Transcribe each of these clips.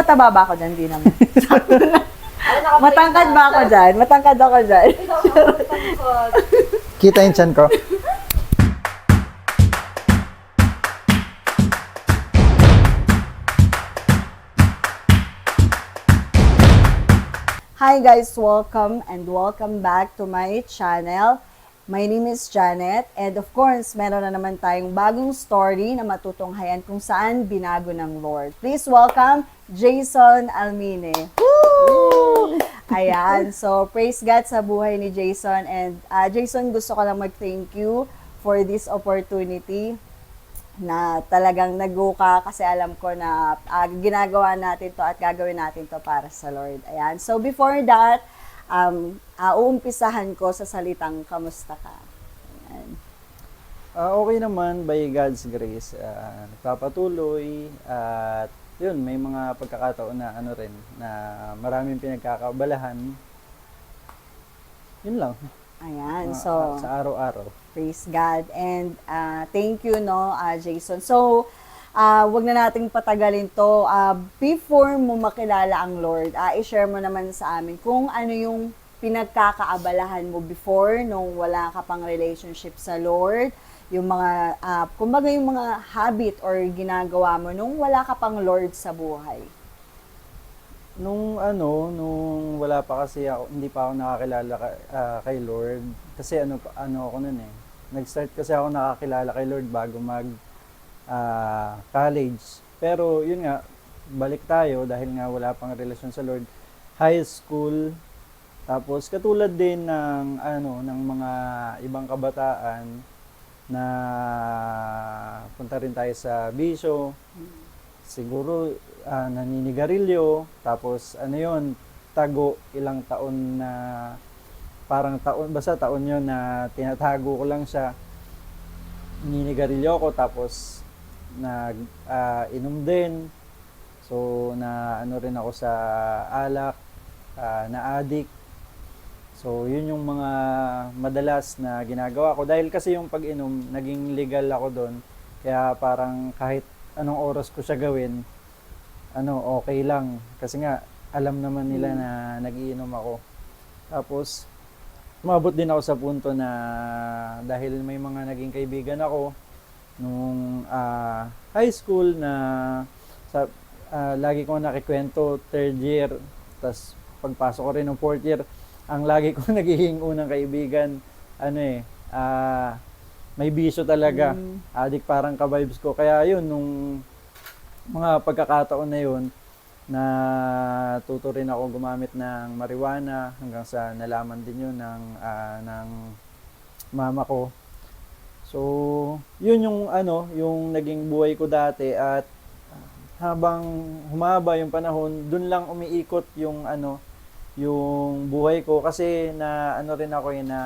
Mataba ba ako dyan? Di naman. Matangkad ba ako dyan? Matangkad ako dyan. Kita yung chan ko. Hi guys, welcome and welcome back to my channel. My name is Janet and of course, meron na naman tayong bagong story na matutunghayan kung saan binago ng Lord. Please welcome Jason Almine. Woo! Ayan, so praise God sa buhay ni Jason and Jason, gusto ko lang mag-thank you for this opportunity na talagang nag-go ka kasi alam ko na ginagawa natin to at gagawin natin to para sa Lord. Ayan. So before that, uumpisahan ko sa salitang kamusta ka. Ayan. Okay naman, by God's grace. Nagpapatuloy at yun, may mga pagkakataon na ano rin, na maraming pinagkakabalahan. Yun lang. Ayan. So, sa araw-araw. praise God. And thank you, no, Jason. So, wag na nating patagalin to. Before mo makilala ang Lord, i-share mo naman sa amin kung ano yung pinagkakaabalahan mo before nung wala ka pang relationship sa Lord, yung mga, kumbaga yung mga habit or ginagawa mo nung wala ka pang Lord sa buhay. Nung wala pa kasi ako, hindi pa ako nakakilala kay Lord. Kasi ano ako nun eh. Nag-start kasi ako nakakilala kay Lord bago college. Pero yun nga, balik tayo dahil nga wala pang relasyon sa Lord. High school, tapos katulad din ng mga ibang kabataan na punta rin tayo sa bisyo. Siguro naninigarilyo, tapos tago ilang taon na basta taon yun na tinatago ko lang siya. Naninigarilyo ako, tapos inom din. So rin ako sa alak, na addict. So yun yung mga madalas na ginagawa ko dahil kasi yung pag-inom naging legal ako doon. Kaya parang kahit anong oras ko siya gawin, okay lang. Kasi nga, alam naman nila na nagiinom ako. Tapos, umabot din ako sa punto na dahil may mga naging kaibigan ako nung high school na lagi ko nakikwento, third year, tapos pagpasok ko rin ng fourth year, ang lagi ko nagiging unang kaibigan, may bisyo talaga. Addict parang ka-vibes ko. Kaya yun, nung mga pagkakataon na yun, na tuto rin ako gumamit ng marijuana hanggang sa nalaman din yun ng mama ko. So, yun yung naging buhay ko dati at habang humaba yung panahon, dun lang umiikot yung yung buhay ko kasi na rin ako na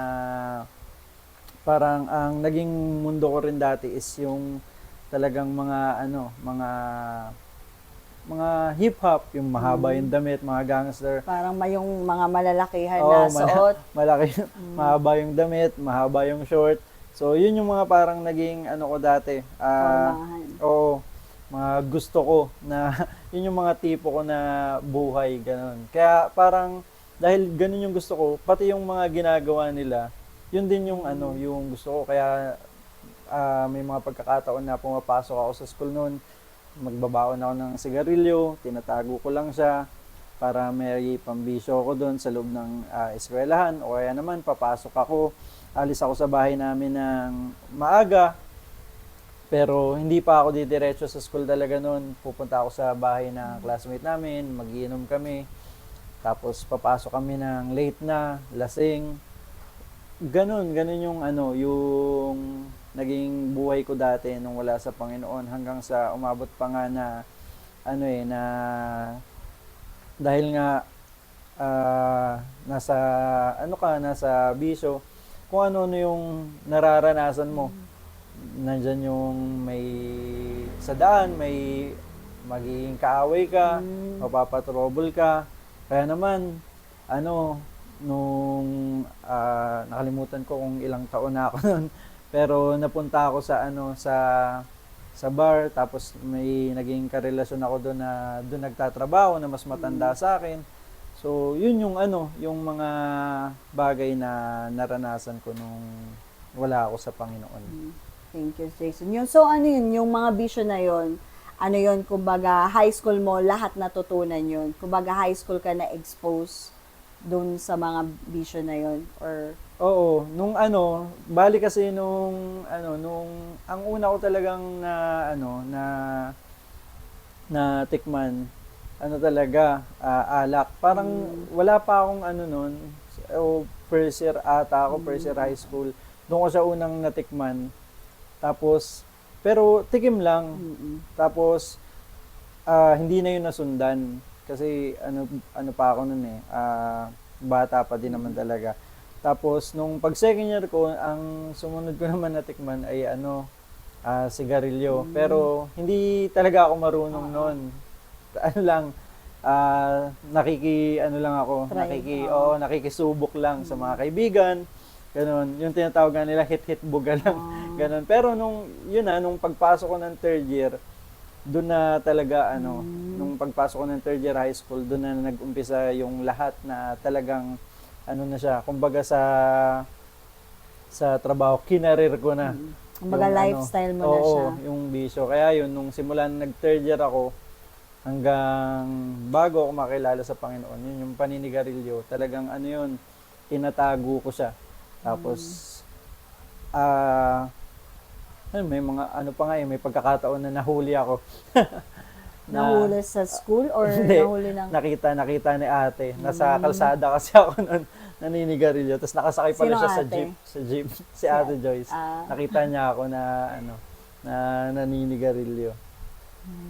parang ang naging mundo ko rin dati is yung talagang mga hip hop, yung mahaba yung damit, mga gangster. Parang may yung mga malalakihan na suot. Malaki, mahaba yung damit, mahaba yung short. So yun yung mga parang naging ko dati. Oo, mga gusto ko na yun yung mga tipo ko na buhay, ganun. Kaya parang dahil ganun yung gusto ko, pati yung mga ginagawa nila, yun din yung yung gusto ko. Kaya may mga pagkakataon na pumapasok ako sa school noon, magbabaon ako ng sigarilyo, tinatago ko lang siya para may pambisyo ako doon sa loob ng eskwelahan. O kaya naman papasok ako, alis ako sa bahay namin ng maaga, pero hindi pa ako didiretso sa school talaga noon. Pupunta ako sa bahay ng classmate namin, magiinom kami, tapos papasok kami ng late na, lasing. Ganun yung yung naging buhay ko dati nung wala sa Panginoon hanggang sa umabot pa nga na na dahil nga nasa bisyo, kung ano yung nararanasan mo. Nandyan yung may sa daan, may magiging kaaway ka, mapapatrouble ka. Kaya naman, nung nakalimutan ko kung ilang taon na ako noon, pero napunta ako sa sa bar, tapos may naging karelasyon ako doon na doon nagtatrabaho na mas matanda sa akin. So, yun yung yung mga bagay na naranasan ko nung wala ako sa Panginoon. Thank you, Jason. So ano yun, yung mga bisyo na yun, ano yun, kumbaga high school mo, lahat natutunan yun. Kumbaga high school ka na-expose dun sa mga bisyo na yun, or... Oo, nung bali kasi nung ang una ko talagang na tikman, talaga, alak. Parang wala pa akong noon, o first year ata ako, first year high school. Doon ko siya unang natikman. Tapos, pero tikim lang. Tapos, hindi na yun nasundan. Kasi ano pa ako noon bata pa din naman talaga. Tapos, nung pag second year ko, ang sumunod ko naman natikman ay sigarilyo. Pero, hindi talaga ako marunong noon. Lang ako, nakikisubok lang sa mga kaibigan. Ganon, yung tinatawag nila hit-hit buga lang. Ganon. Pero nung pagpasok ko ng third year, doon na talaga nung pagpasok ko ng third year high school, doon na nag-umpisa yung lahat na talagang na siya, kumbaga sa trabaho, kinarir ko na. Kumbaga lifestyle mo na siya. Oo, yung bisyo. Kaya yun, nung simulan nag-third year ako, hanggang bago ako makilala sa Panginoon, yun yung paninigarilyo. Talagang yun, tinatago ko siya. Tapos, may mga may pagkakataon na nahuli ako. Nahuli sa school or hindi, nahuli ng... nakita ni ate. Nasa kalsada kasi ako noon, naninigarilyo. Tapos nakasakay pala siya sa jeep. Si Ate Joyce. Nakita niya ako na naninigarilyo.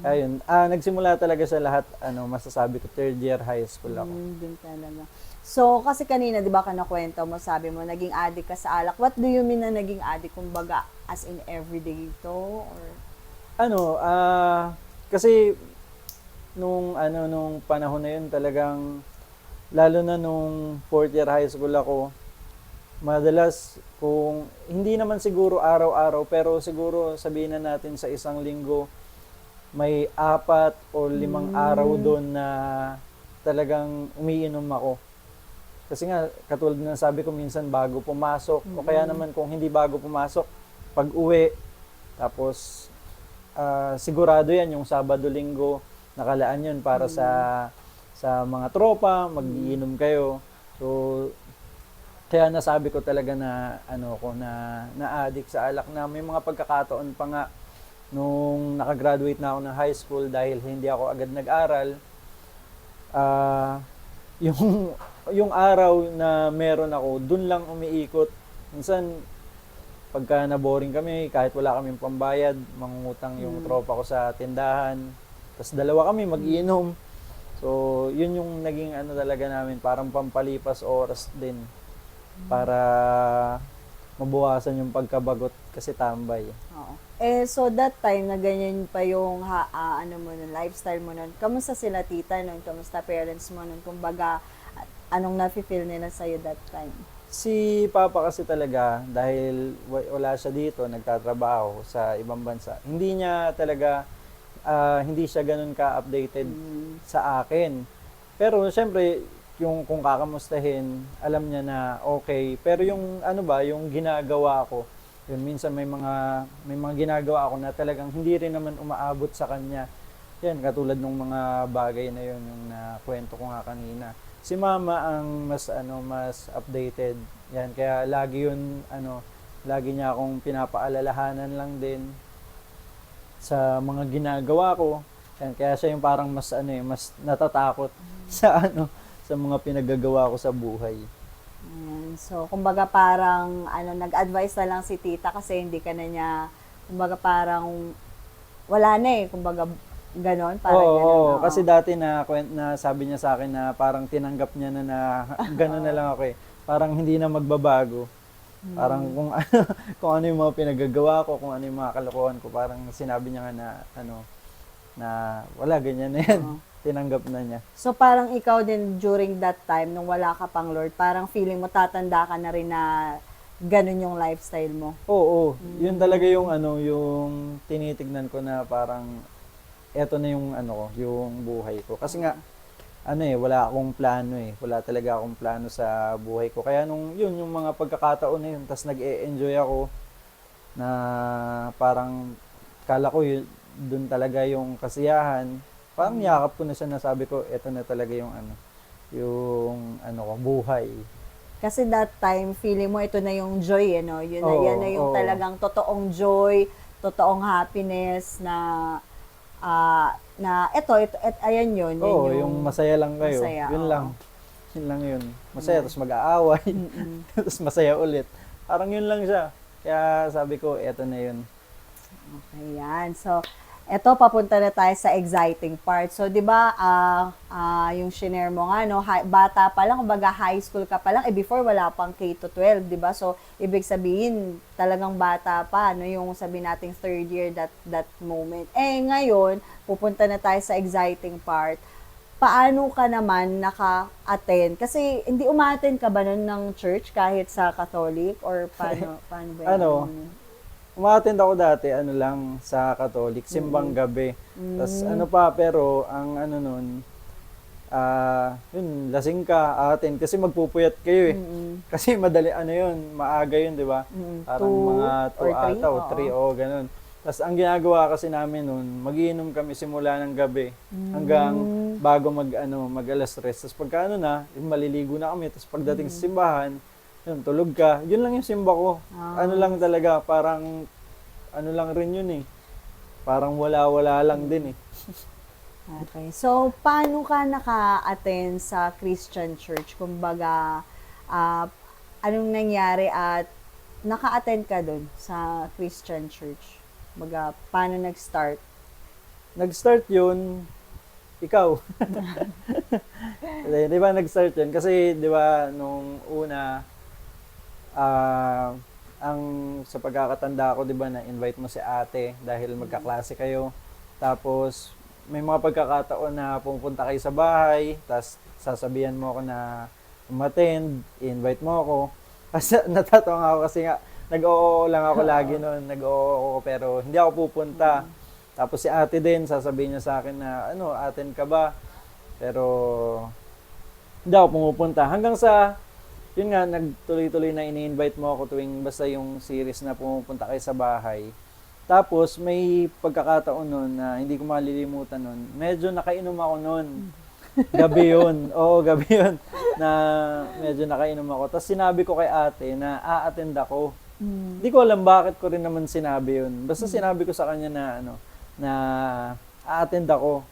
Ayun, nagsimula talaga sa lahat, masasabi ko, third year high school ako. Din talaga. So, kasi kanina, di ba, kanakwento mo, sabi mo, naging addict ka sa alak. What do you mean na naging addict? Kumbaga, as in everyday to? Or... Kasi, nung panahon na yun, talagang, lalo na nung fourth year high school ako, madalas, kung, hindi naman siguro araw-araw, pero siguro sabihin na natin sa isang linggo, may 4 o 5 araw doon na talagang umiinom ako. Kasi nga, katulad na sabi ko, minsan bago pumasok, o kaya naman kung hindi bago pumasok, pag uwi, tapos sigurado yan, yung Sabado, Linggo, nakalaan yun para sa mga tropa, mag-iinom kayo. So, kaya nasabi ko talaga na, na-addict sa alak, na may mga pagkakataon pa nga, nung nakagraduate na ako ng high school dahil hindi ako agad nag-aral, yung araw na meron ako, dun lang umiikot. Minsan, pagka na-boring kami, kahit wala kaming pambayad, mangungutang yung tropa ko sa tindahan. Tapos 2 kami mag-iinom. So, yun yung naging talaga namin, parang pampalipas oras din para mabawasan yung pagkabagot kasi tambay. Oo. So that time na ganyan pa yung lifestyle mo nun. Kamusta sila tita nun? Kamusta parents mo nun? Kumbaga, anong nafe-feel nila sa'yo that time? Si Papa kasi talaga, dahil wala siya dito, nagtatrabaho sa ibang bansa, hindi niya talaga, hindi siya ganun ka-updated sa akin. Pero syempre, kung kakamustahin, alam niya na okay. Pero yung yung ginagawa ko, yun, minsan may mga ginagawa ako na talagang hindi rin naman umaabot sa kanya. Yan, katulad ng mga bagay na yun, yung nakwento ko nga kanina. Si Mama ang mas updated. Yan, kaya lagi yun, lagi niya akong pinapaalalahanan lang din sa mga ginagawa ko. Yan, kaya siya yung parang mas natatakot sa sa mga pinagagawa ko sa buhay. So, kumbaga parang nag-advise na lang si tita kasi hindi ka na niya, kumbaga parang wala na kumbaga ganon, parang Oo, ganon. kasi dati na sabi niya sa akin na parang tinanggap niya na ganon na lang ako Parang hindi na magbabago. Parang kung ano yung mga pinagagawa ko, kung ano yung mga kalokohan ko, parang sinabi niya nga na wala, ganyan na yan. Tinanggap na niya. So parang ikaw din during that time, nung wala ka pang Lord, parang feeling mo tatanda ka na rin na ganun yung lifestyle mo. Oo, yun talaga yung ano, yung tinitignan ko na parang eto na yung ano ko, yung buhay ko. Kasi nga ano wala akong plano Wala talaga akong plano sa buhay ko. Kaya nung yun yung mga pagkakataon na yun, tas nag-e-enjoy ako na parang kala ko yun, dun talaga yung kasiyahan. Parang yakap ko na siya na sabi ko, eto na talaga yung ano ko, buhay. Kasi that time, feeling mo ito na yung joy, no? Yan na yung Oo. talagang totoong joy, totoong happiness na ayan yun. Oo, yung masaya lang kayo. masaya, Yun oo. lang. Yun lang yun. Masaya, tapos mag-aaway. Tapos masaya ulit. Parang yun lang siya. Kaya sabi ko, eto na yun. Okay, yan. So, eto, papunta na tayo sa exciting part. So, di ba, yung shinare mo nga, no, bata pa lang, kumbaga high school ka pa lang, before wala pang K to 12, di ba? So, ibig sabihin, talagang bata pa, no, yung sabi nating third year, that moment. Ngayon, pupunta na tayo sa exciting part. Paano ka naman naka-attend? Kasi, hindi umattend ka ba nun ng church kahit sa Catholic? Or paano ba yun? Ano, umattend ako dati, ano lang, sa Catholic, simbang gabi. Tapos ano pa, pero ang ano nun, yun, lasing ka, attend, kasi magpupuyat kayo Kasi madali, ano yun, maaga yun, di ba? Parang mga 2 ata o 3 o ganun. Tapos ang ginagawa kasi namin nun, magiinom kami simula ng gabi hanggang bago mag alas 3. Tapos pagka ano na, yung maliligo na kami. Tapos pagdating sa simbahan, yun, tulog ka. Yun lang yung simba ko. Ano lang talaga, parang ano lang rin yun Parang wala-wala lang din Okay. So, paano ka naka-attend sa Christian church? Kumbaga, anong nangyari at naka-attend ka dun sa Christian church? Kumbaga, paano nag-start? Nag-start yun, ikaw. Di ba nag-start yun? Kasi, di ba, nung una, ang sa pagkakatanda ko, 'di ba, na-invite mo si ate dahil magkaklase kayo. Tapos may mga pagkakataon na pupunta kayo sa bahay, tapos sasabihan mo ako na umattend, i-invite mo ako. Kasi natatawa ako kasi nga nag-oo lang ako lagi noon, nag-oo ako pero hindi ako pupunta. Tapos si ate din, sasabihin niya sa akin na, ano, attend ka ba? Pero hindi ako pumupunta. Hanggang sa yun nga, nagtuloy-tuloy na ini-invite mo ako tuwing basta yung series na pumupunta kayo sa bahay. Tapos, may pagkakataon nun na hindi ko malilimutan nun. Medyo nakainom ako nun. Gabi yun. Oo, gabi yun. Na medyo nakainom ako. Tapos sinabi ko kay ate na a-attend ako. Hindi ko alam bakit ko rin naman sinabi yun. Basta sinabi ko sa kanya na, na a-attend ako.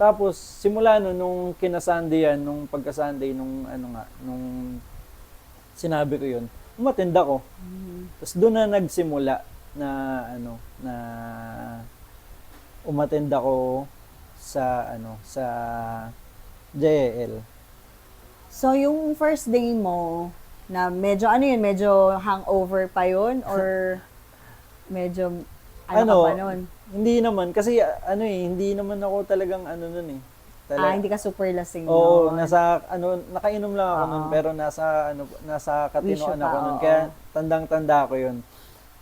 Tapos, simula nun, nung kina-Sunday yan, nung pagka-Sunday, nung sinabi ko yun, umattend ako. Tapos doon na nagsimula na na umattend ako sa sa JL. So, yung first day mo, na medyo medyo hangover pa yun? Or medyo, ka pa nun? Hindi naman, kasi hindi naman ako talagang nun Hindi ka super lasing Oo, nun? nakainom lang ako nun, pero nasa katinoan ako nun. Kaya tandang-tanda ko yun.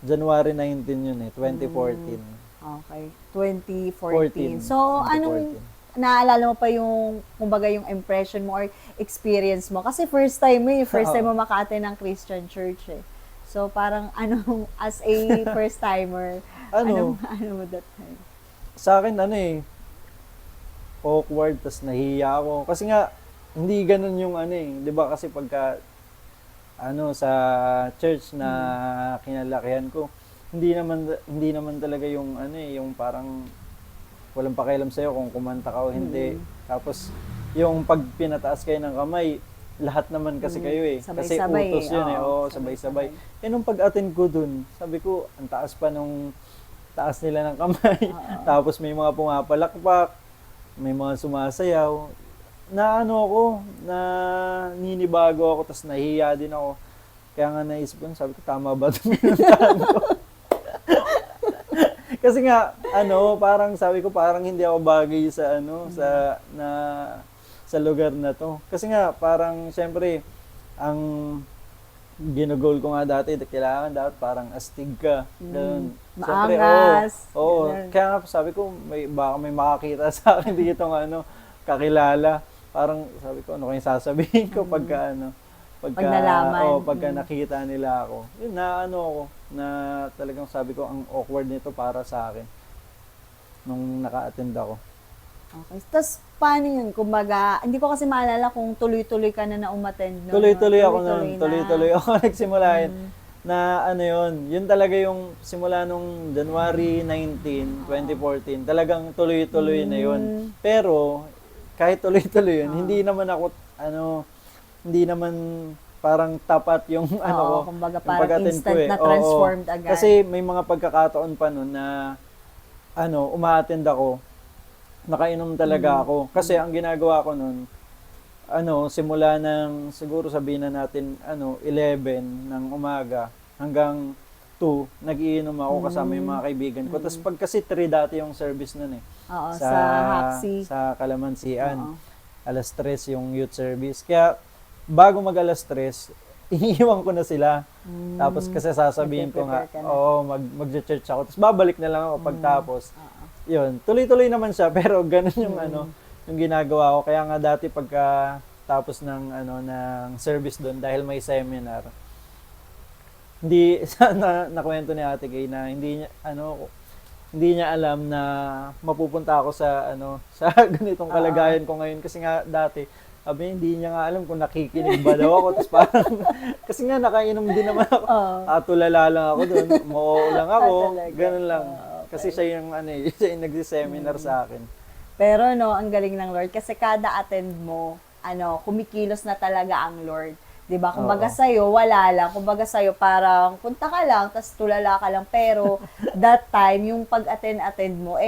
January 19 yun 2014. Okay, 2014. 14. So, 2014. anong naalala mo pa yung, kumbaga, yung impression mo or experience mo? Kasi first time mo maka-attend ng Christian church So, parang as a first timer, ano mo that time? Sa akin, awkward, tas nahiya ako. Kasi nga, hindi ganun yung di ba kasi pagka, sa church na kinalakihan ko, hindi naman talaga yung, yung parang, walang pakialam sa'yo kung kumanta ka o hindi. Tapos, yung pag pinataas kayo ng kamay, lahat naman kasi kayo kasi Sabay-sabay utos yun Oo, sabay-sabay. Nung pag-attend ko dun, sabi ko, ang taas pa nung taas nila ng kamay. Tapos may mga pumapalakpak, may mga sumasayaw. Na ako, na ninibago ako, tas nahihiya din ako. Kaya nga naisip ko, sabi ko, tama ba itong pinuntahan ko? Kasi nga, parang sabi ko, parang hindi ako bagay sa, sa lugar na to. Kasi nga, parang, syempre, ang ginugol ko nga dati, kailangan dapat parang astig ka. Ganun. Siyempre, Maangas. oo. Ganun. Kaya nga sabi ko, baka may makakita sa akin dito ng kakilala. Parang sabi ko, ano kayong sasabihin ko pagka Pag nalaman. pagka nakita nila ako. Yun na ako, na talagang sabi ko, ang awkward nito para sa akin nung naka-attend ako. Okay. Tapos, paano yun? Kumbaga, hindi ko kasi maalala kung tuloy-tuloy ka na umattend. No? Tuloy-tuloy ako Tuloy-tuloy ako nagsimula yun. Na yun talaga yung simula nung January 19, 2014, talagang tuloy-tuloy na yun. Pero, kahit tuloy-tuloy yun, hindi naman ako, hindi naman parang tapat yung ko. Kumbaga yung parang pag-attend instant ko eh. na transformed agad. Kasi may mga pagkakataon pa nun na, uma-attend ako, nakainom talaga ako. Kasi ang ginagawa ko nun, simula ng siguro sabihin na natin 11 ng umaga hanggang 2, nag-iinom ako kasama yung mga kaibigan ko. Tapos pag kasi 3 dati yung service nun eh. Oo, sa Haxi. Sa Kalamansian. Alas 3 yung youth service. Kaya bago mag alas 3, iniiwan ko na sila. Tapos kasi sasabihin ko nga, mag-church ako. Tapos babalik na lang ako pagtapos. Yun, tuloy-tuloy naman siya pero ganun yung yung ginagawa ko. Kaya nga dati pagka tapos ng ng service doon dahil may seminar. Hindi sana nakwento ni Ate Kay na hindi niya alam na mapupunta ako sa sa ganitong kalagayan ko ngayon kasi nga dati sabi hindi niya nga alam kung nakikinig ba daw ako tapos parang kasi nga nakainom din naman ako. Tulala lang ako doon, moo lang ako, ganun lang. Kasi siya yung siya yung nagsi-seminar sa akin. Pero ang galing ng Lord kasi kada attend mo, kumikilos na talaga ang Lord. 'Di ba? Kumbaga sa'yo, wala lang. Kumbaga sa'yo, parang punta ka lang, tas tulala ka lang. Pero that time, yung pag-attend mo,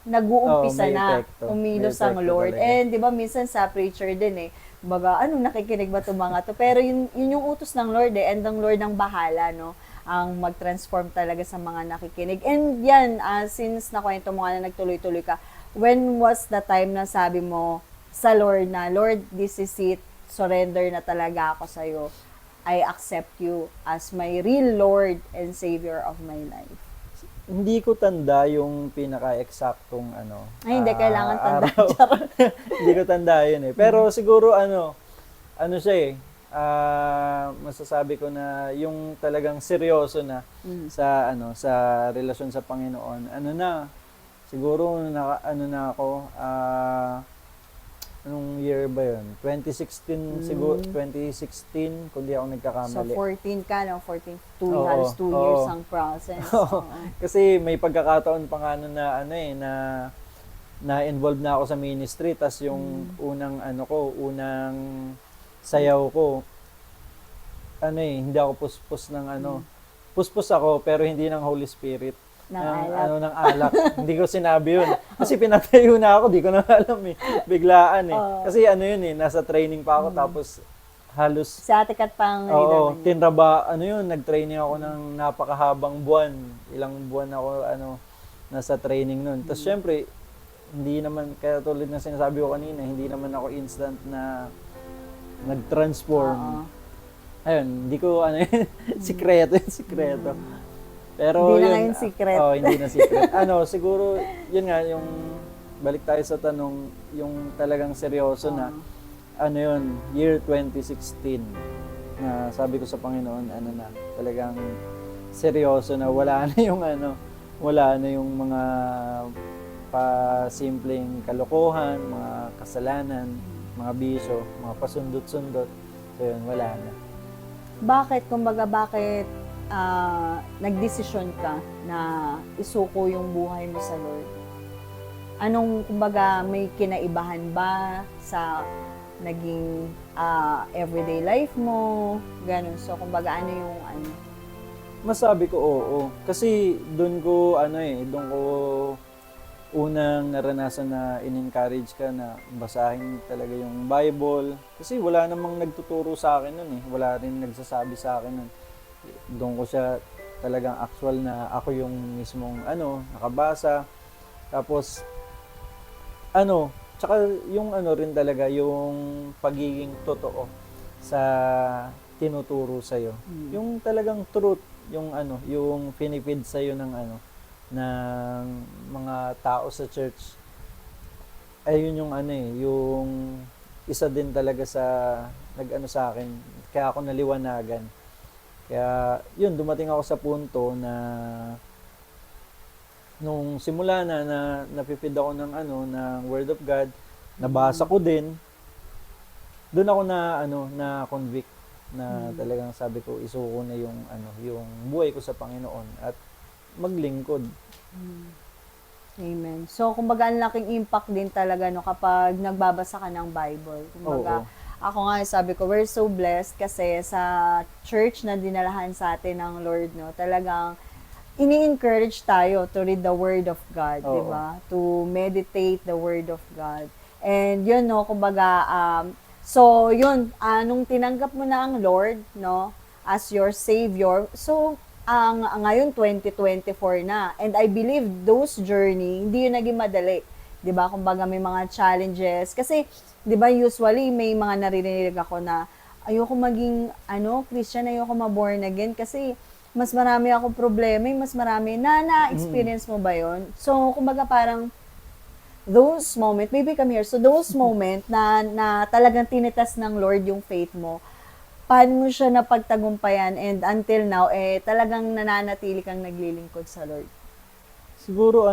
nag-uumpisa na kumilos ang Lord. Talaga. And 'di ba, minsan sa preacher din kumbaga, nakikinig ba 'tong mga to? Pero yun yung utos ng Lord and ang Lord ang bahala, no? Ang mag-transform talaga sa mga nakikinig. And yan, since nakwento mo na nagtuloy-tuloy ka, when was the time na sabi mo sa Lord na, Lord, this is it, surrender na talaga ako sa'yo. I accept you as my real Lord and Savior of my life. Hindi ko tanda yung pinaka-eksaktong Ay, hindi kailangan tanda. Hindi ko tanda yun eh. Pero siguro siya masasabi ko na yung talagang seryoso na sa sa relasyon sa Panginoon. Siguro na ako anong year ba yun? 2016 siguro, 2016 kung di ako nagkakamali. So 14 ka, 14, halos 2 years ang process. Kasi may pagkakataon pa nga na na involved na ako sa ministry, tas yung unang sayaw ko, hindi ako puspos ng puspos ako pero hindi ng Holy Spirit. Ng alak. Hindi ko sinabi yun. Kasi pinatayo na ako, di ko na alam biglaan Kasi nasa training pa ako tapos halos sa Ate Kat pang tinraba, nag-training ako ng napakahabang buwan. Ilang buwan ako nasa training nun. Tapos syempre, hindi naman, kaya tulad ng sinasabi ko kanina, hindi naman ako instant na nag-transform. Ayun, hindi ko sikreto. Pero hindi na ngayon secret. Hindi na secret. Siguro, yun nga, yung balik tayo sa tanong, yung talagang seryoso na, year 2016, na sabi ko sa Panginoon, talagang seryoso na wala na yung mga pasimpleng kalokohan, mga kasalanan, mga bisyo, mga pasundot-sundot. So yun, wala na. Bakit nagdesisyon ka na isuko yung buhay mo sa Lord? Anong, may kinaibahan ba sa naging everyday life mo? Ganun. So, ano yung Masabi ko oo. Kasi doon ko unang naranasan na in-encourage ka na basahin talaga yung Bible. Kasi wala namang nagtuturo sa akin nun Wala rin nagsasabi sa akin nun. Doon ko siya talagang actual na ako yung mismong nakabasa. Tapos tsaka yung rin talaga yung pagiging totoo sa tinuturo sa yung talagang truth, yung yung pinipid sa ng ng mga tao sa church. Ayun yung yung isa din talaga sa sa akin, kaya ako naliwanagan. Kaya yun, dumating ako sa punto na nung simula na napipid ako ng ng Word of God, nabasa ko din, doon ako na convict na talagang sabi ko, isuko na yung yung buhay ko sa Panginoon at maglingkod. Amen. So, kumbaga, ang laking impact din talaga no kapag nagbabasa ka ng Bible. Kumbaga, ako nga sabi ko, we're so blessed kasi sa church na dinalahan sa atin ng Lord, no, talagang ini-encourage tayo to read the Word of God, di ba? To meditate the Word of God. And yun, no, kumbaga, so yun, nung tinanggap mo na ang Lord, no, as your Savior, so, ngayon 2024 na. And I believe those journey, hindi yun naging madali. 'Di ba? Kumbaga may mga challenges kasi 'di ba usually may mga naririnig ako na ayoko maging Christian, ayoko ma-born again kasi mas marami akong problema, mas marami na-experience mo ba 'yon? So kumbaga parang those moment, maybe come here. So those moment na talagang tinitas ng Lord yung faith mo, paano mo siya napagtagumpayan and until now, talagang nananatili kang naglilingkod sa Lord? Siguro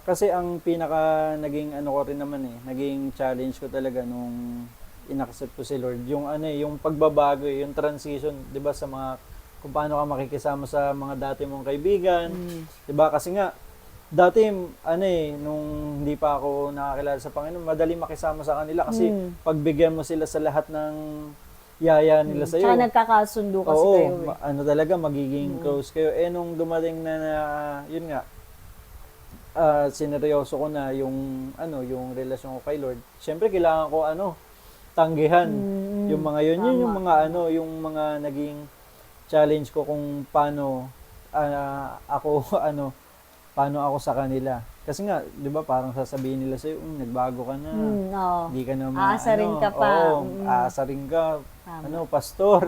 kasi ang pinaka naging ko rin naman naging challenge ko talaga nung inaccept ko si Lord, yung yung pagbabago, yung transition, 'di ba, sa mga kung paano ka makikisama sa mga dati mong kaibigan, 'di ba? Kasi nga dati nung hindi pa ako nakakilala sa Panginoon, madali makisama sa kanila kasi pagbigyan mo sila sa lahat ng yaya nila sa iyo. Tsaka nagkakasundo kasi kayo. Talaga magiging close kayo. Nung dumating na yun nga, sineryoso ko na yung yung relasyon ko kay Lord. Syempre kailangan ko tanggihan yung mga yun. Yun yung mga yung mga naging challenge ko kung paano ako paano ako sa kanila. Kasi nga, 'di ba, parang sasabihin nila sa iyo, nagbago ka na. Hindi ka na aasarin ka pa. Aasarin ka. Pastor.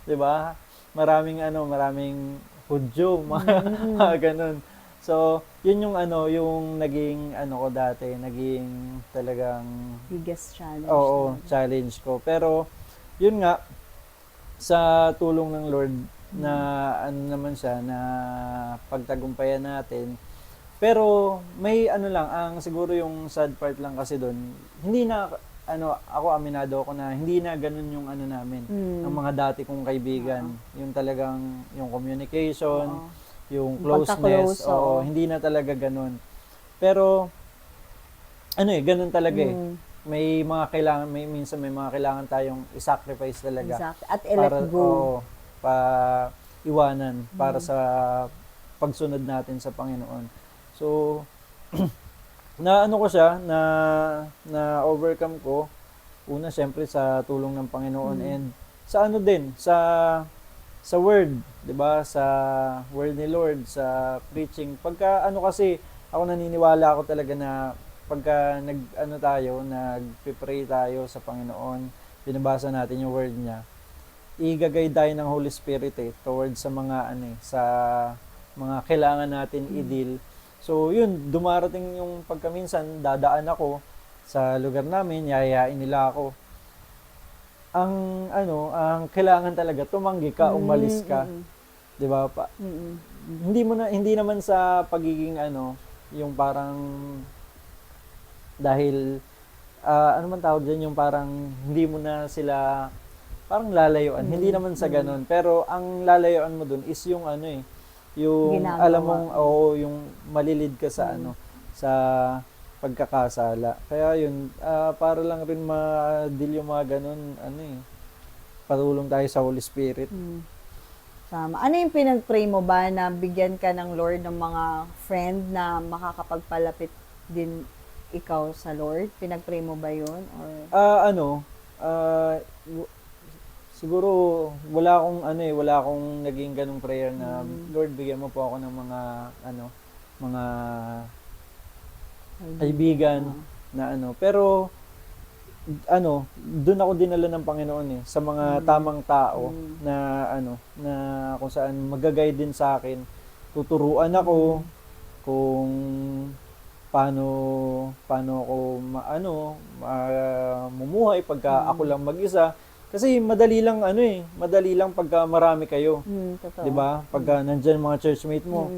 'Di ba? Maraming Hudyo, mga ganun. So, yun yung yung naging ko dati, naging talagang biggest challenge. Challenge ko. Pero yun nga, sa tulong ng Lord na naman siya na pagtagumpayan natin. Pero may lang, ang siguro yung sad part lang kasi doon, hindi na ako aminado ako na hindi na ganun yung namin, ng mga dati kong kaibigan, yung talagang yung communication, yung closeness, hindi na talaga ganun. Pero ganun talaga may mga kailangan, minsan may mga kailangan tayong i-sacrifice talaga. Exactly. At i-let go. Iwanan para sa pagsunod natin sa Panginoon. So, ko siya, na overcome ko, una syempre sa tulong ng Panginoon and sa din, sa word, 'di ba? Sa word ni Lord, sa preaching. Pagka kasi ako naniniwala ako talaga na pagka nagpe-pray tayo sa Panginoon, binabasa natin yung word niya, igagay tayo ng Holy Spirit towards sa mga sa mga kailangan natin i-deal. So yun, dumarating yung pagkaminsan dadaan ako sa lugar namin, yayain nila ako. Ang kailangan talaga tumanggi ka, umalis ka. 'Di ba? Hindi naman sa pagiging yung parang dahil ano man tawag diyan, yung parang hindi mo na sila parang lalayuan. Hindi naman sa ganun, pero ang lalayuan mo dun is yung yung ginagawa. Alam mong yung malilid ka sa sa pagkakasala. Kaya yun, para lang rin ma-deal yung mga ganun, patulong tayo sa Holy Spirit. Tama. Ano yung pinag-pray mo ba na bigyan ka ng Lord ng mga friend na makakapagpalapit din ikaw sa Lord? Pinag-pray mo ba yun? Or siguro wala akong naging ganung prayer na Lord, bigyan mo po ako ng mga mga kaibigan na pero doon ako dinala ng Panginoon sa mga tamang tao na na kung saan mag-guide din sa akin. Tuturuan ako kung paano ako mumuhay pagka ako lang mag-isa. Kasi madali lang madali lang pagka marami kayo. Totoo. 'Di ba? Pagka nandiyan mga churchmate mo,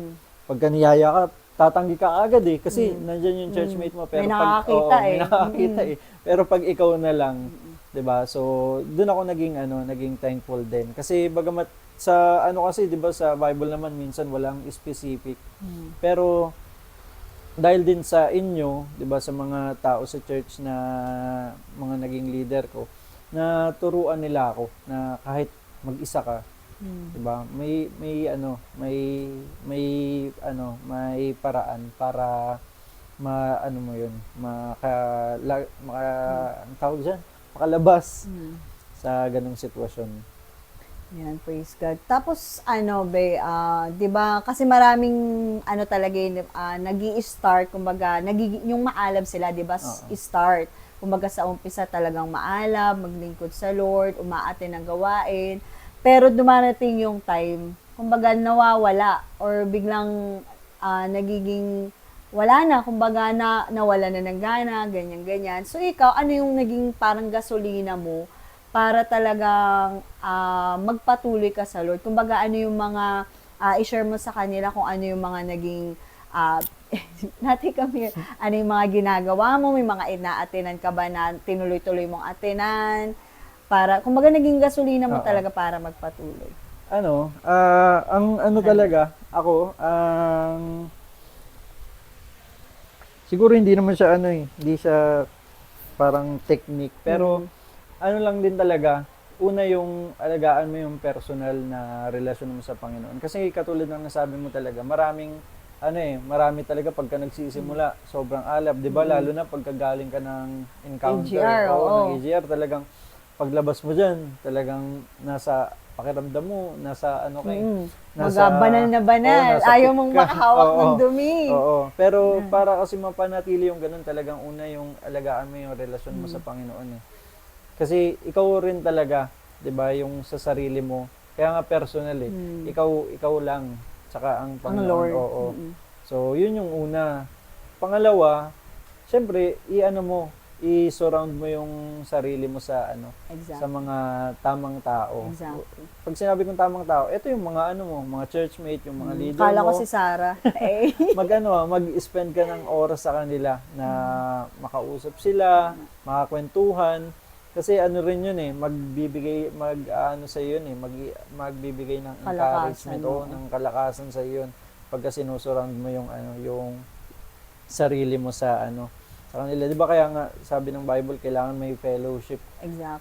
pagka niyaya ka, tatanggi ka agad kasi nandiyan yung churchmate mo, pero May nakakakita may nakakakita Pero pag ikaw na lang, 'di ba? So, doon ako naging thankful din. Kasi bagamat sa kasi 'di ba sa Bible naman minsan walang specific. Pero dahil din sa inyo, 'di ba, sa mga tao sa church na mga naging leader ko, na turuan nila ako na kahit mag-isa ka, 'di ba? May paraan para mo 'yun, ang tawag diyan, makalabas sa ganung sitwasyon. Yan, praise God. Tapos, di ba, kasi maraming, talaga nag-i-start, kumbaga, yung maalab sila, di ba, start. Kumbaga, sa umpisa talagang maalab, maglingkod sa Lord, umaatin ng gawain. Pero dumarating yung time, kumbaga, nawawala, or biglang, nagiging, wala na, kumbaga, nawala na ng gana, ganyan-ganyan. So, ikaw, ano yung naging parang gasolina mo para talagang magpatuloy ka sa Lord? Kumbaga, ano yung mga i-share mo sa kanila kung ano yung mga naging ano yung mga ginagawa mo, may mga ina-attenan ka ba na tinuloy-tuloy mong attenan para, kumbaga, naging gasolina mo talaga para magpatuloy? Talaga, siguro hindi naman siya hindi siya parang technique, pero lang din talaga, una yung alagaan mo yung personal na relasyon mo sa Panginoon. Kasi katulad ng nasabi mo talaga, marami talaga pagka nagsisimula, sobrang alab, 'di ba? Lalo na pagka galing ka ng encounter, ng AGR, talagang paglabas mo diyan, talagang nasa pakiramdam mo, nasa banal na banal, ayaw mong makahawak ng dumi. Oo, pero para kasi mapanatili yung ganun, talagang una yung alagaan mo yung relasyon mo sa Panginoon Kasi ikaw rin talaga, 'di ba, yung sa sarili mo. Kaya nga personal Ikaw lang, tsaka ang Panginoon. Lord. Oo. So, 'yun yung una. Pangalawa, syempre, i-surround mo yung sarili mo sa sa mga tamang tao. Exactly. Pag sinabi kong tamang tao, ito yung mga mga churchmate, yung mga leader Kala mo. ko si Sarah. Mag-spend ka ng oras sa kanila na makausap sila, makakwentuhan. Kasi rin yun magbibigay sa iyo magbibigay ng encouragement ng kalakasan sa iyo pagka sinusurround mo yung sarili mo sa sa kanila. 'Di ba kaya nga sabi ng Bible, kailangan may fellowship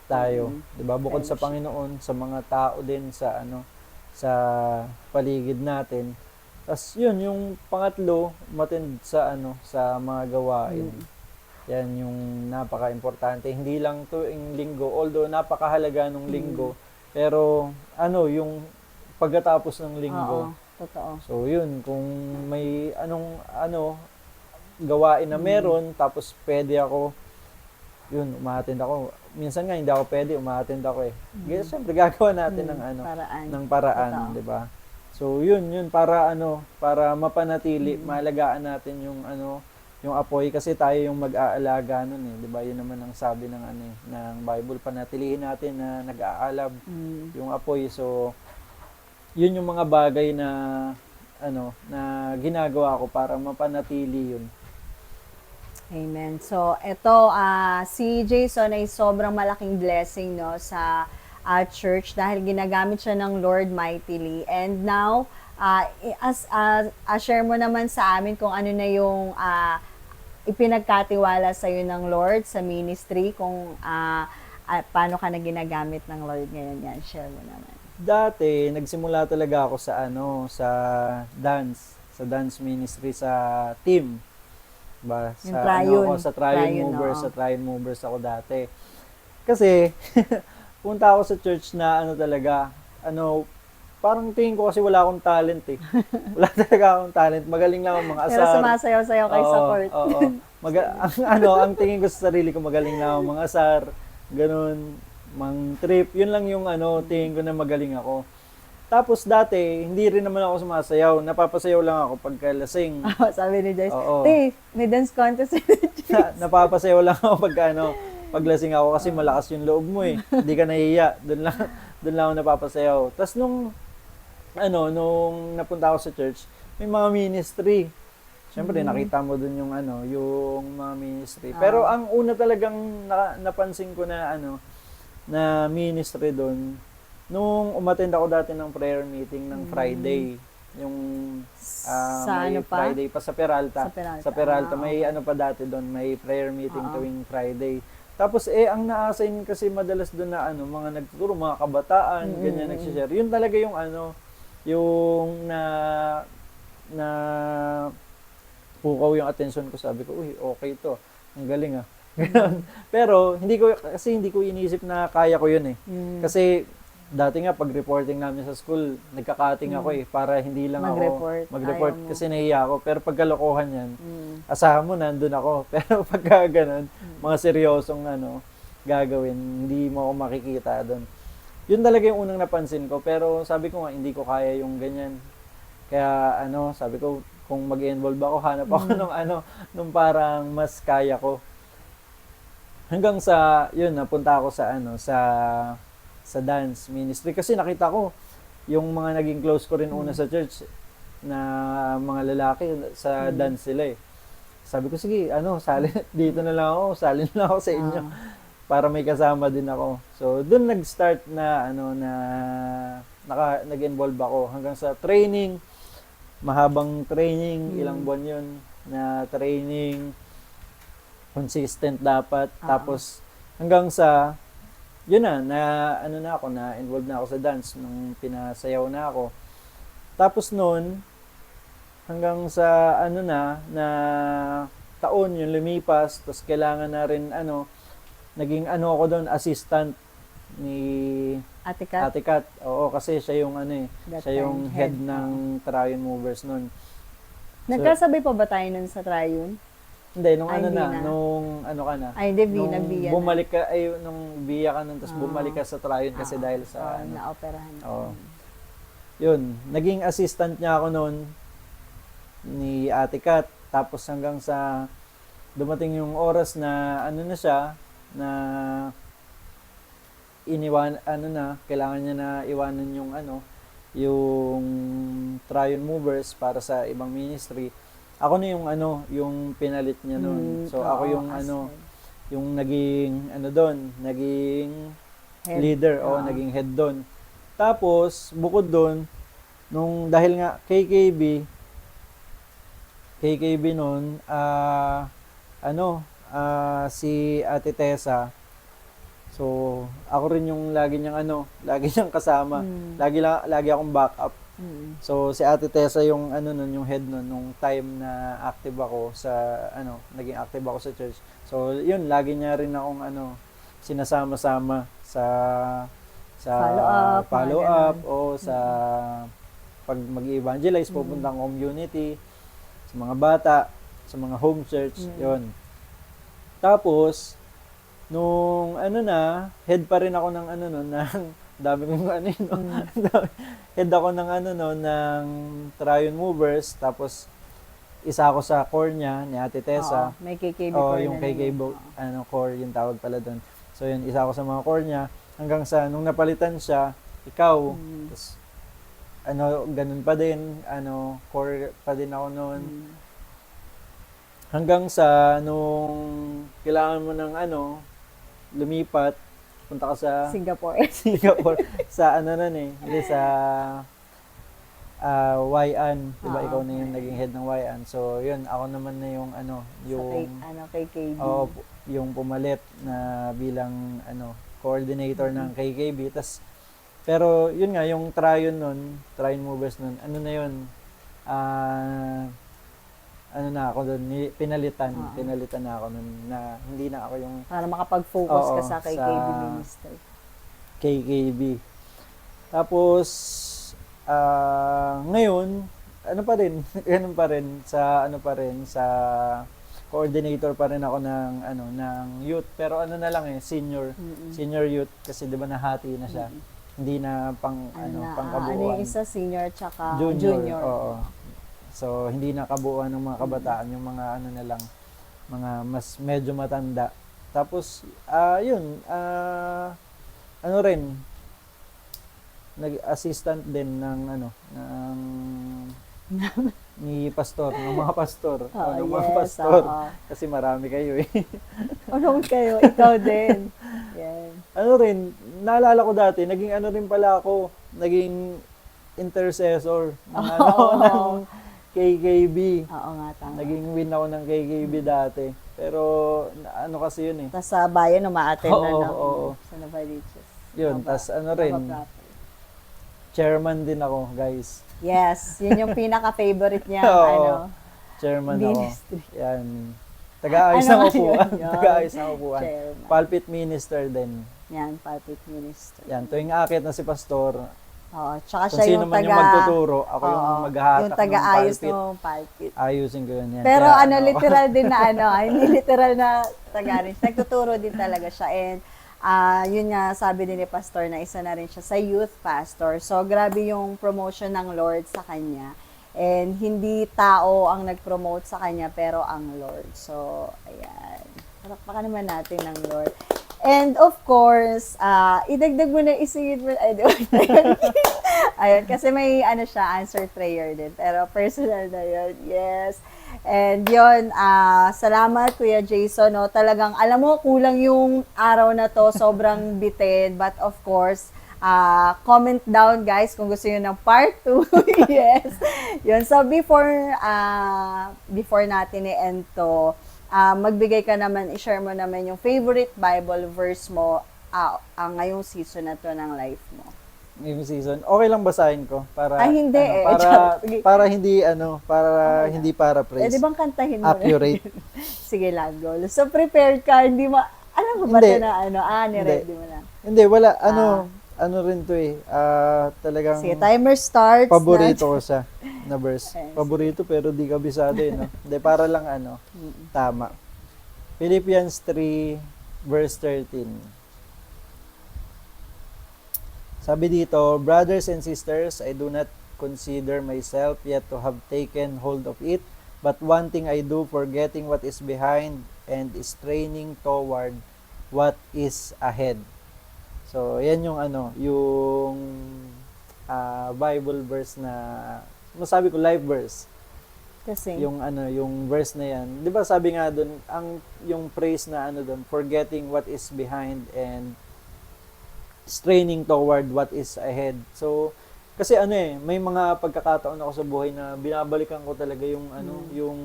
tayo, 'di ba? Bukod sa Panginoon, sa mga tao din sa sa paligid natin. Tas yun, yung pangatlo, matend sa sa mga gawain. Yan yung napaka-importante. Hindi lang tuwing linggo, although napakahalaga ng linggo, pero yung pagkatapos ng linggo. Totoo. So yun, kung may gawain na meron, tapos pwede ako, umaattend ako. Minsan nga hindi ako pwede, umaattend ako Siyempre gagawa natin ng paraan, 'di ba? So yun para para mapanatili, maalagaan natin yung yung apoy, kasi tayo yung mag-aalaga nun 'di ba? Yun naman ang sabi ng ng Bible, panatilihin natin na nag-aalab yung apoy. So yun yung mga bagay na na ginagawa ko para mapanatili yun. Amen. So ito, si Jason ay sobrang malaking blessing sa church dahil ginagamit siya ng Lord mightily. And now, share mo naman sa amin kung ano na yung ipinagkatiwala sa iyo ng Lord sa ministry, kung paano ka na ginagamit ng Lord ngayon. Yan, share mo naman. Dati nagsimula talaga ako sa sa dance ministry, sa team. Ba, sa Triune Movers ako dati. Kasi punta ako sa church na talaga, parang tingin ko kasi wala akong talent Wala talaga akong talent. Magaling lang ang mga asar. Pero sumasayaw-sayaw kay support. Oo. ang tingin ko sa sarili ko, magaling na ako mga asar, ganun, mang trip. Yun lang yung tingin ko na magaling ako. Tapos dati, hindi rin naman ako sumasayaw. Napapasayaw lang ako pagka lasing. Sabi ni Joyce, Oo. may dance contest ni Joyce. Napapasayaw lang ako pagka paglasing ako kasi malakas yung loob mo eh. Hindi ka nahiya. Doon lang ako napapasayaw. Tapos nung napunta ako sa church, may mga ministry. Siyempre, nakita mo doon yung mga ministry. Pero ang una talagang napansin ko na na ministry doon, nung umattend ako dati ng prayer meeting ng Friday, yung Sa may ano pa? Friday pa sa Peralta. Sa Peralta. May Okay. pa dati doon, may prayer meeting tuwing Friday. Tapos ang na-assign kasi madalas doon na mga nagtuturo, mga kabataan, ganyan nagsishare. Yun talaga yung yung na pukaw yung attention ko, sabi ko, uy, okay to. Ang galing ah. Pero hindi ko iniisip na kaya ko yun eh. Kasi dati nga pag reporting namin sa school, nagka-cutting ako eh para hindi lang Mag-report. ako mag-report Ayaw mo. kasi nahiya ako. Pero pag kalokohan yan, asahan mo nandun ako. Pero pagka ganun, mga seryosong gagawin, hindi mo ako makikita doon. Yun talaga yung unang napansin ko. Pero sabi ko nga, hindi ko kaya yung ganyan. Kaya sabi ko, kung mag-involve ako, hanap ako nung parang mas kaya ko. Hanggang sa, yun, napunta ako sa dance ministry. Kasi nakita ko, yung mga naging close ko rin una sa church, na mga lalaki, sa dance sila eh. Sabi ko, sige, sali, dito na lang ako, sali na lang ako sa inyo. Para may kasama din ako. So, doon nag-start na, nag-involve ako hanggang sa training, mahabang training, ilang buwan yun, na training, consistent dapat. Tapos, hanggang sa, yun na involved na ako sa dance nung pinasayaw na ako. Tapos noon, hanggang sa na taon yung lumipas, tapos kailangan na rin naging ako doon, assistant ni Ate Kat? Ate Kat. Oo, kasi siya yung That siya yung time, head head, ng Trion Movers noon. Nagkasabay pa ba tayo nun sa Triune? Hindi, nung Ay, hindi na. nung ka na. Ay, hindi, Nung nagbiya na. bumalik ka, nung biya ka nun, tapos bumalik ka sa Trion kasi dahil sa naoperahan. Oo. Yun, naging assistant niya ako noon ni Ate Kat. Tapos hanggang sa dumating yung oras na na siya, na kailangan niya na iwanan yung Trion Movers para sa ibang ministry. Ako na yung pinalit niya noon. So ako yung yung naging doon, naging Head. leader o naging head doon. Tapos bukod doon, dahil nga KKB noon, si Ate Tessa. So, ako rin yung lagi niyang kasama. Lagi akong backup. So, si Ate Tessa yung yung head nun, nung time na active ako naging active ako sa church. So, yun, lagi niya rin akong sinasama-sama sa follow up o sa pag mag-evangelize, pupuntang community, sa mga bata, sa mga home church, yun. Tapos, nung head pa rin ako ng ng dami kong head ako ng ng Trion Movers, tapos isa ako sa core niya ni Ate Tessa. May KKB Oo, core yung na KKB core yung tawag pala doon. So yun, isa ako sa mga core niya hanggang sa nung napalitan siya, ikaw. Tapos ganun pa din, core pa din ako noon. Hanggang sa nung kailangan mo ng lumipat, punta ka sa Singapore. sa hindi sa YAN, diba ikaw na yung naging head ng YAN. So yun, ako naman na yung yung KKB. yung pumalit na bilang coordinator ng KKB. Pero yun nga, yung Trion Movers nun, na yun, na ako doon, pinalitan na ako noon, na hindi na ako yung Para makapag-focus ka sa KKB sa ministry. KKB. Tapos ngayon, ganun pa rin sa coordinator pa rin ako ng youth, pero ano na lang senior youth kasi 'di ba nahati na siya. Hindi na pangkabuuan. Ano yung isa, senior tsaka Junior. junior. Oo. So hindi na kabuuan ng mga kabataan, yung mga na lang, mga mas medyo matanda. Tapos ano rin, nag-assistant din ng ni pastor, ng mga pastor. Ng mga pastor. Kasi marami kayo eh. Ano kayo? Ikaw din. Yan. Ano rin, naalala ko dati, naging rin pala ako, naging intercessor ng KKB. Oo nga, tama. Naging win ako ng KKB dati. Pero kasi yun eh. Tapos sa bayan, umaattend na Oo. sa Novaliches. Yun, tas rin, chairman din ako, guys. Yes, yun yung pinaka-favorite niya. Chairman ministry. ako. Yan. Taga-ayos ng upuan. Taga-ayos ng upuan. Chairman. Pulpit minister din. Yan, pulpit minister. Yan, tuwing aakit na si pastor, Oo, tsaka kung siya sino yung man yung magtuturo, ako yung maghahatak yung taga-ayos ng pulpit. ng pulpit. Ayusin ko yun. Yan. Pero Kaya, literal din na hindi literal na taga-rin. Nagtuturo din talaga siya. And yun nga, sabi din ni pastor na isa na rin siya sa youth pastor. So, grabe yung promotion ng Lord sa kanya. And hindi tao ang nag-promote sa kanya, pero ang Lord. So, ayan. Palakpakan naman natin ng Lord. And of course, idagdag mo na, isingit mo, ayun, kasi may siya, answer prayer din. Pero personal na yun, yes. And yun, salamat Kuya Jason, no? Talagang, alam mo, kulang yung araw na to, sobrang bitin. But of course, comment down guys kung gusto niyo ng part 2. Yes. Yun, so before natin i-end to, magbigay ka naman, i-share mo naman yung favorite Bible verse mo ngayong season na to ng life mo. Ngayong season. Okay lang basahin ko para hindi para hindi hindi para praise. Di bang kantahin mo? Accurate. Sige lang, go. So prepared ka, hindi mo alam mo ba ito na ni-ready mo na? Hindi, wala rin to eh. Talagang sige, timer starts. Paborito ko siya na verse. Yes. Paborito pero di kabisado eh, no? Hindi, para lang tama. Philippians 3 verse 13. Sabi dito, brothers and sisters, I do not consider myself yet to have taken hold of it, but one thing I do, forgetting what is behind and straining toward what is ahead. So, yan yung yung Bible verse na masabi ko live verse. Kasi yung yung verse na yan. 'Di ba sabi nga doon, yung phrase na doon, forgetting what is behind and straining toward what is ahead. So, kasi may mga pagkakataon ako sa buhay na binabalikan ko talaga yung yung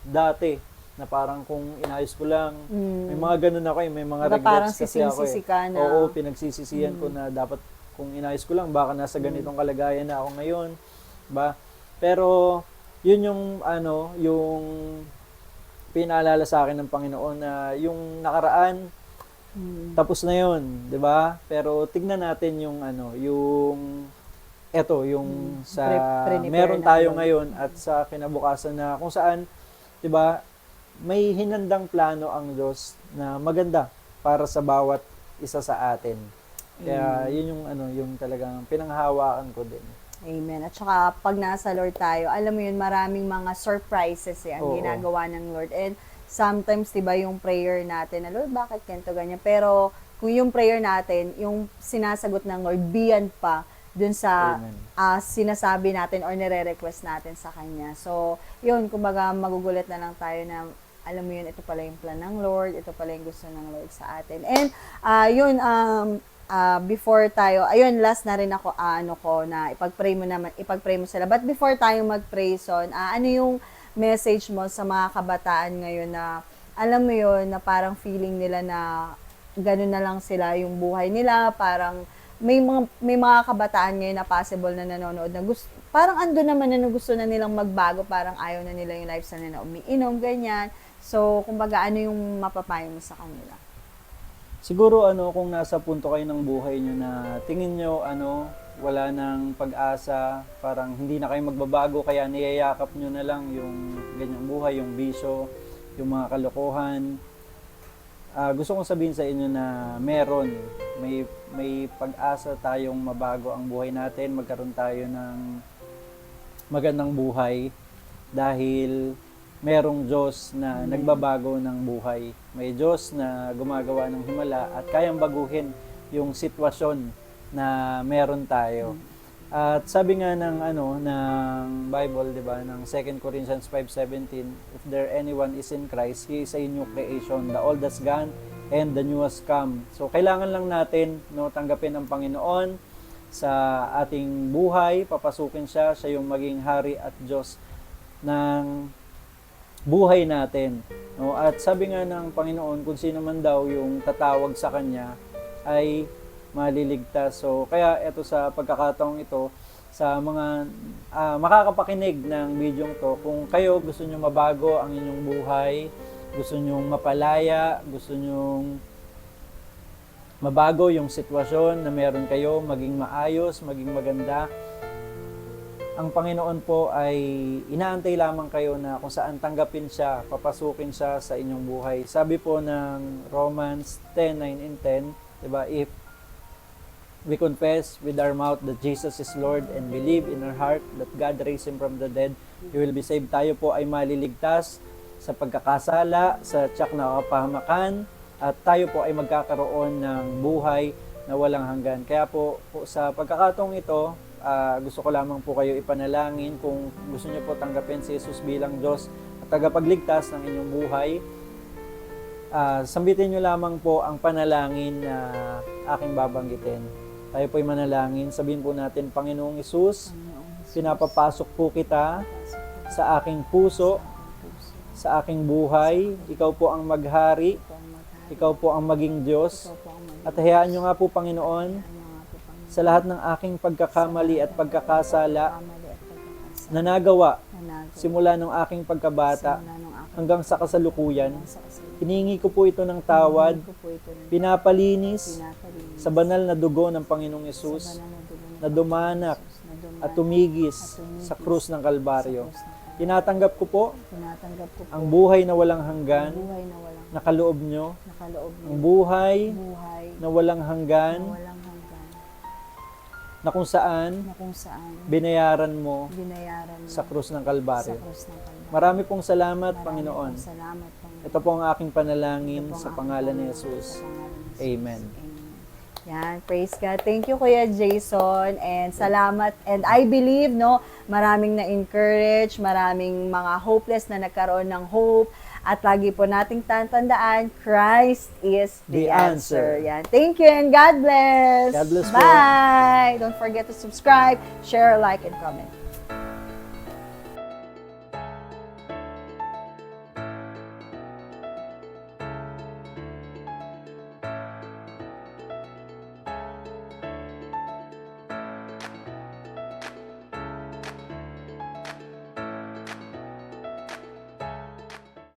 dati na parang kung inayos ko lang. May mga ganun ako may mga regrets kasi ako Oo, pinagsisisihan ko na dapat kung inayos ko lang, baka nasa ganitong kalagayan na ako ngayon. Ba? Pero, yun yung, yung pinaalala sa akin ng Panginoon na yung nakaraan, tapos na yun, di ba? Pero, tignan natin yung, yung sa, meron tayo ngayon at sa kinabukasan na kung saan, di ba, may hinandang plano ang Diyos na maganda para sa bawat isa sa atin. Kaya yun yung yung talagang pinanghahawakan ko din. Amen. At saka pag nasa Lord tayo, alam mo yun, maraming mga surprises ang ginagawa ng Lord. And sometimes, 'di ba, yung prayer natin na Lord, bakit ganito ganyan? Pero kung yung prayer natin, yung sinasagot ng Lord beyond pa dun sa sinasabi natin or nire-request natin sa kanya. So, yun, kumbaga magugulat na lang tayo na alam mo yun, ito pala yung plan ng Lord, ito pala yung gusto ng Lord sa atin. And yun, before tayo, ayun, last na rin ako, na ipag-pray mo sila. But before tayo mag-pray, son, ano yung message mo sa mga kabataan ngayon na, alam mo yun, na parang feeling nila na ganun na lang sila yung buhay nila, parang may mga kabataan ngayon na possible na nanonood na gusto, parang ando naman na gusto na nilang magbago, parang ayaw na nila yung lifestyle na umiinom, ganyan. So, kumbaga, ano yung mapapayo mo sa kanila? Siguro kung nasa punto kayo ng buhay nyo na tingin nyo wala nang pag-asa, parang hindi na kayo magbabago kaya niyayakap nyo na lang yung ganyang buhay, yung bisyo, yung mga kalokohan. Gusto kong sabihin sa inyo na may pag-asa tayong mabago ang buhay natin, magkaroon tayo ng magandang buhay dahil merong Diyos na nagbabago ng buhay. May Diyos na gumagawa ng himala at kayang baguhin yung sitwasyon na meron tayo. At sabi nga ng ng Bible, 'di ba, ng 2 Corinthians 5:17, if there anyone is in Christ, he is a new creation. The old has gone and the new has come. So kailangan lang natin tanggapin ang Panginoon sa ating buhay, papasukin siya yung maging hari at Diyos ng buhay natin. At sabi nga ng Panginoon, kung sino man daw yung tatawag sa kanya ay maliligtas. So, kaya ito sa pagkakataong ito, sa mga makakapakinig ng video to, kung kayo gusto nyo mabago ang inyong buhay, gusto nyo mapalaya, gusto nyo mabago yung sitwasyon na meron kayo, maging maayos, maging maganda, ang Panginoon po ay inaantay lamang kayo na kung saan tanggapin siya, papasukin siya sa inyong buhay. Sabi po ng Romans 10:9 and 10, diba, if we confess with our mouth that Jesus is Lord and believe in our heart that God raised Him from the dead, you will be saved. Tayo po ay maliligtas sa pagkakasala, sa tiyak na kapahamakan, at tayo po ay magkakaroon ng buhay na walang hanggan. Kaya po sa pagkakataong ito, gusto ko lamang po kayo ipanalangin kung gusto niyo po tanggapin si Jesus bilang Diyos at tagapagligtas ng inyong buhay. Sambitin niyo lamang po ang panalangin na aking babanggitin. Tayo po'y manalangin. Sabihin po natin, Panginoong Hesus, pinapapasok po kita sa aking puso, sa aking buhay. Ikaw po ang maghari. Ikaw po ang maging Diyos. At hayaan niyo nga po, Panginoon, sa lahat ng aking pagkakamali at pagkakasala na nagawa simula ng aking pagkabata hanggang sa kasalukuyan, hiningi ko po ito ng tawad, pinapalinis sa banal na dugo ng Panginoong Hesus na dumanak at tumigis sa krus ng Kalbaryo. Tinatanggap ko po ang buhay na walang hanggan na kaloob nyo, ang buhay na walang hanggan na kung saan binayaran mo sa krus ng Kalbaryo. Marami pong salamat, Panginoon. Ito po ang aking panalangin sa pangalan ni Jesus. Amen. Yan, praise God. Thank you, Kuya Jason, and salamat. And I believe, maraming na-encourage, maraming mga hopeless na nagkaroon ng hope. At lagi po nating tandaan, Christ is the answer. Yan. Thank you and God bless. God bless po. Bye. Don't forget to subscribe, share, like, and comment.